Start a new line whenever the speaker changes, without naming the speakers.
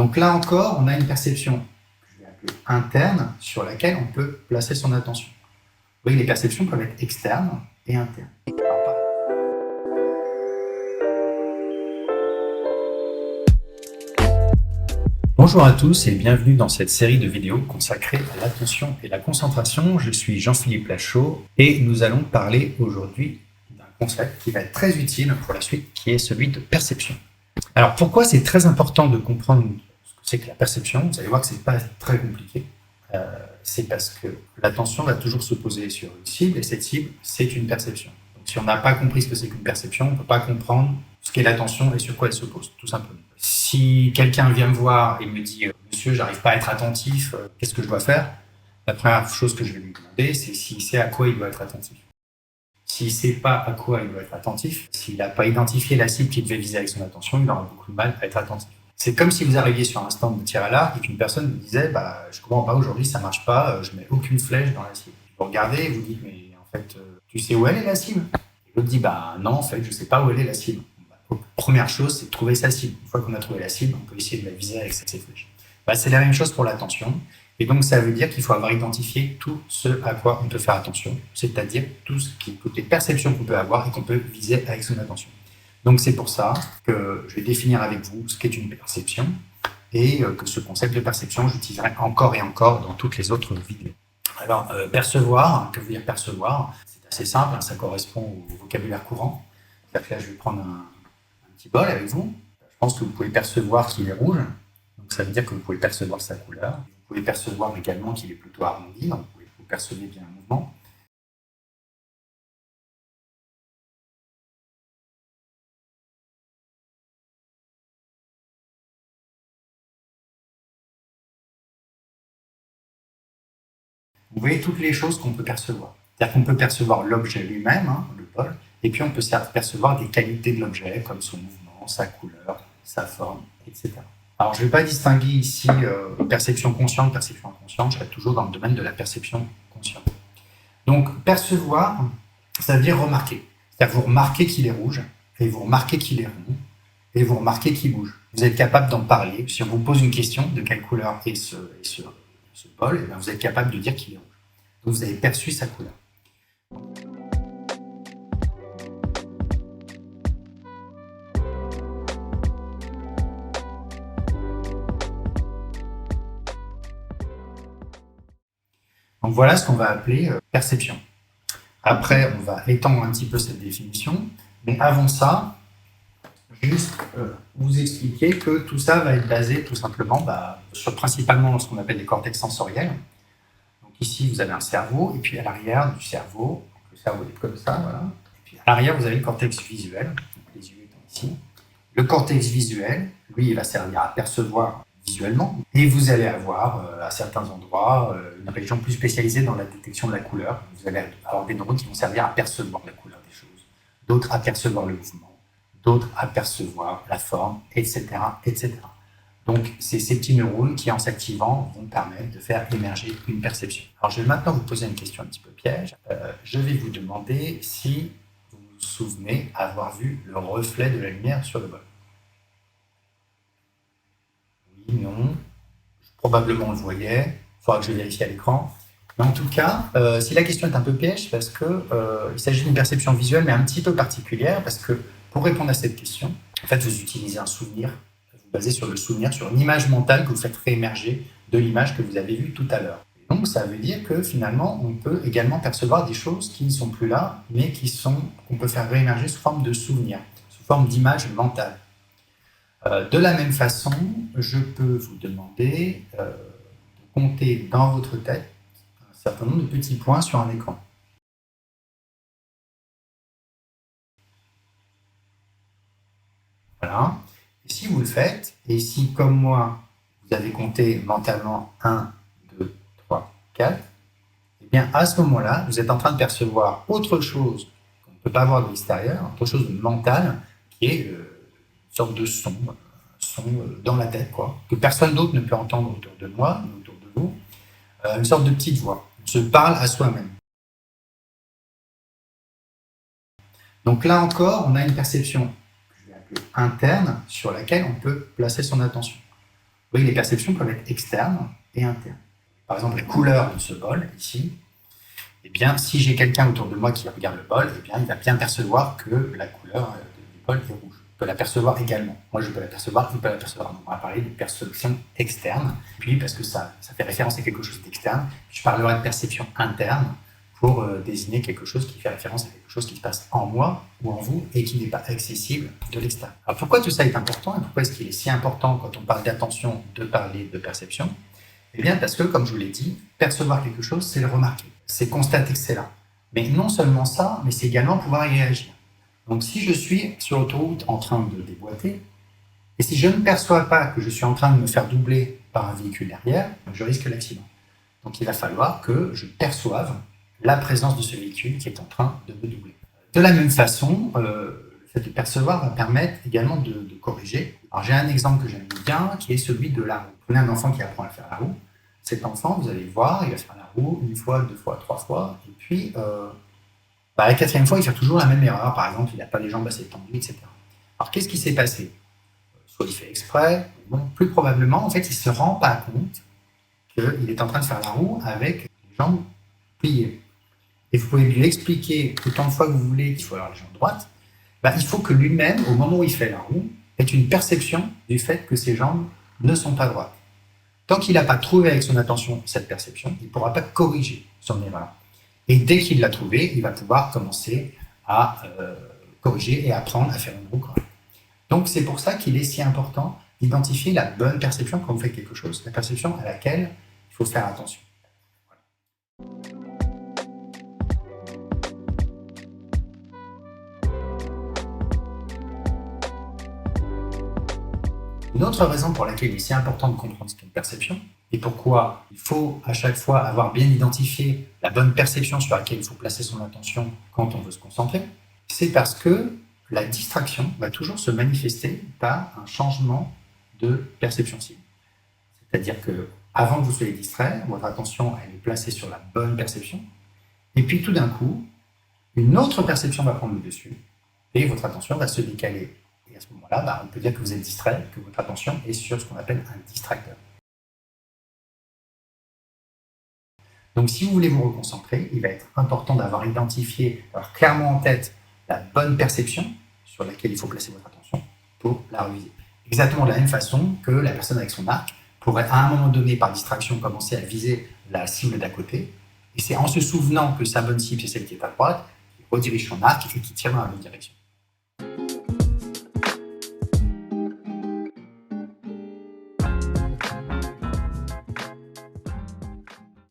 Donc là encore, on a une perception que je vais appeler interne sur laquelle on peut placer son attention. Vous voyez, les perceptions peuvent être externes et internes. Bonjour à tous et bienvenue dans cette série de vidéos consacrée à l'attention et la concentration. Je suis Jean-Philippe Lachaud et nous allons parler aujourd'hui d'un concept qui va être très utile pour la suite, qui est celui de perception. Alors pourquoi c'est très important de comprendre ce que c'est que la perception? Vous allez voir que ce n'est pas très compliqué. C'est parce que l'attention va toujours se poser sur une cible et cette cible, c'est une perception. Donc si on n'a pas compris ce que c'est qu'une perception, on ne peut pas comprendre ce qu'est l'attention et sur quoi elle se pose, tout simplement. Si quelqu'un vient me voir et me dit « Monsieur, j'arrive pas à être attentif, qu'est-ce que je dois faire ?» La première chose que je vais lui demander, c'est s'il sait à quoi il doit être attentif. S'il ne sait pas à quoi il doit être attentif, s'il n'a pas identifié la cible qu'il devait viser avec son attention, il aura beaucoup de mal à être attentif. C'est comme si vous arriviez sur un stand de tir à l'arc et qu'une personne vous disait « Je comprends pas, aujourd'hui ça marche pas, je mets aucune flèche dans la cible. » Vous regardez et vous dites « Mais en fait, tu sais où elle est la cible ?» Et l'autre dit « Non, en fait, je sais pas où elle est la cible. » Première chose, c'est de trouver sa cible. Une fois qu'on a trouvé la cible, on peut essayer de la viser avec ses flèches. C'est la même chose pour l'attention. Et donc, ça veut dire qu'il faut avoir identifié tout ce à quoi on peut faire attention, c'est-à-dire toutes les perceptions qu'on peut avoir et qu'on peut viser avec son attention. Donc, c'est pour ça que je vais définir avec vous ce qu'est une perception et que ce concept de perception, j'utiliserai encore et encore dans toutes les autres vidéos. Alors, percevoir, que veut dire percevoir? C'est assez simple, ça correspond au vocabulaire courant. Là, je vais prendre un petit bol avec vous. Je pense que vous pouvez percevoir qu'il est rouge. Donc, ça veut dire que vous pouvez percevoir sa couleur. Vous pouvez percevoir également qu'il est plutôt arrondi. Donc, vous percevez bien un mouvement. Vous voyez toutes les choses qu'on peut percevoir. C'est-à-dire qu'on peut percevoir l'objet lui-même, le bol, et puis on peut percevoir des qualités de l'objet, comme son mouvement, sa couleur, sa forme, etc. Alors, je ne vais pas distinguer ici perception consciente, perception inconsciente, je serai toujours dans le domaine de la perception consciente. Donc, percevoir, ça veut dire remarquer. C'est-à-dire que vous remarquez qu'il est rouge, et vous remarquez qu'il est rond, et vous remarquez qu'il bouge. Vous êtes capable d'en parler. Si on vous pose une question de quelle couleur est ce bol, et vous êtes capable de dire qu'il est rouge. Donc, vous avez perçu sa couleur. Donc voilà ce qu'on va appeler perception. Après, on va étendre un petit peu cette définition, mais avant ça, juste vous expliquer que tout ça va être basé tout simplement sur principalement ce qu'on appelle les cortex sensoriels. Donc ici, vous avez un cerveau, et puis à l'arrière du cerveau, le cerveau est comme ça, voilà. Et puis à l'arrière, vous avez le cortex visuel, donc les yeux étant ici. Le cortex visuel, lui, il va servir à percevoir visuellement, et vous allez avoir à certains endroits une région plus spécialisée dans la détection de la couleur. Vous allez avoir des neurones qui vont servir à percevoir la couleur des choses, d'autres à percevoir le mouvement, d'autres à percevoir la forme, etc., etc. Donc, c'est ces petits neurones qui, en s'activant, vont permettre de faire émerger une perception. Alors, je vais maintenant vous poser une question un petit peu piège. Je vais vous demander si vous vous souvenez avoir vu le reflet de la lumière sur le bol. Oui, non. Probablement on le voyait. Il faudra que je vérifie à l'écran. Mais en tout cas, si la question est un peu piège, parce qu'il s'agit d'une perception visuelle, mais un petit peu particulière, parce que pour répondre à cette question, en fait, vous utilisez un souvenir, vous basez sur le souvenir, sur une image mentale que vous faites réémerger de l'image que vous avez vue tout à l'heure. Donc, ça veut dire que finalement, on peut également percevoir des choses qui ne sont plus là, mais qu'on peut faire réémerger sous forme de souvenirs, sous forme d'image mentale. De la même façon, je peux vous demander de compter dans votre tête un certain nombre de petits points sur un écran. Voilà. Et si vous le faites, et si, comme moi, vous avez compté mentalement 1, 2, 3, 4, eh bien, à ce moment-là, vous êtes en train de percevoir autre chose qu'on ne peut pas voir de l'extérieur, autre chose de mental, qui est une sorte de son dans la tête, que personne d'autre ne peut entendre autour de moi, autour de vous, une sorte de petite voix. On se parle à soi-même. Donc là encore, on a une perception interne sur laquelle on peut placer son attention. Oui, les perceptions peuvent être externes et internes. Par exemple, la couleur de ce bol, ici, eh bien, si j'ai quelqu'un autour de moi qui regarde le bol, eh bien, il va bien percevoir que la couleur du bol est rouge. Il peut l'apercevoir également. Moi, je peux l'apercevoir, il peut l'apercevoir. Donc, on va parler de perception externe. Puis, parce que ça fait référence à quelque chose d'externe, je parlerai de perception interne pour désigner quelque chose qui fait référence à quelque chose qui se passe en moi ou en vous et qui n'est pas accessible de l'extérieur. Alors, pourquoi tout ça est important et pourquoi est-ce qu'il est si important quand on parle d'attention de parler de perception? Eh bien, parce que, comme je vous l'ai dit, percevoir quelque chose, c'est le remarquer. C'est constater que c'est là. Mais non seulement ça, mais c'est également pouvoir y réagir. Donc, si je suis sur l'autoroute en train de déboîter, et si je ne perçois pas que je suis en train de me faire doubler par un véhicule derrière, je risque l'accident. Donc, il va falloir que je perçoive la présence de ce véhicule qui est en train de me doubler. De la même façon, le fait de percevoir va permettre également de corriger. Alors, j'ai un exemple que j'aime bien, qui est celui de la roue. Prenez un enfant qui apprend à faire la roue. Cet enfant, vous allez le voir, il va faire la roue une fois, deux fois, trois fois, et puis la quatrième fois, il fait toujours la même erreur. Par exemple, il n'a pas les jambes assez tendues, etc. Alors, qu'est-ce qui s'est passé? Soit il fait exprès, bon, plus probablement, en fait, il ne se rend pas compte qu'il est en train de faire la roue avec les jambes pliées. Et vous pouvez lui expliquer autant de fois que vous voulez qu'il faut avoir les jambes droites. Il faut que lui-même, au moment où il fait la roue, ait une perception du fait que ses jambes ne sont pas droites. Tant qu'il n'a pas trouvé avec son attention cette perception, il ne pourra pas corriger son erreur. Et dès qu'il l'a trouvé, il va pouvoir commencer à corriger et apprendre à faire une roue correcte. Donc c'est pour ça qu'il est si important d'identifier la bonne perception quand vous faites quelque chose, la perception à laquelle il faut faire attention. Une autre raison pour laquelle il est si important de comprendre ce qu'est une perception, et pourquoi il faut à chaque fois avoir bien identifié la bonne perception sur laquelle il faut placer son attention quand on veut se concentrer, c'est parce que la distraction va toujours se manifester par un changement de perception cible. C'est-à-dire que avant que vous soyez distrait, votre attention elle est placée sur la bonne perception, et puis tout d'un coup, une autre perception va prendre le dessus, et votre attention va se décaler. Et à ce moment-là, on peut dire que vous êtes distrait, que votre attention est sur ce qu'on appelle un distracteur. Donc, si vous voulez vous reconcentrer, il va être important d'avoir identifié, d'avoir clairement en tête la bonne perception sur laquelle il faut placer votre attention pour la reviser. Exactement de la même façon que la personne avec son arc pourrait à un moment donné, par distraction, commencer à viser la cible d'à côté. Et c'est en se souvenant que sa bonne cible, c'est celle qui est à droite, qu'il redirige son arc et qu'il tire dans la bonne direction.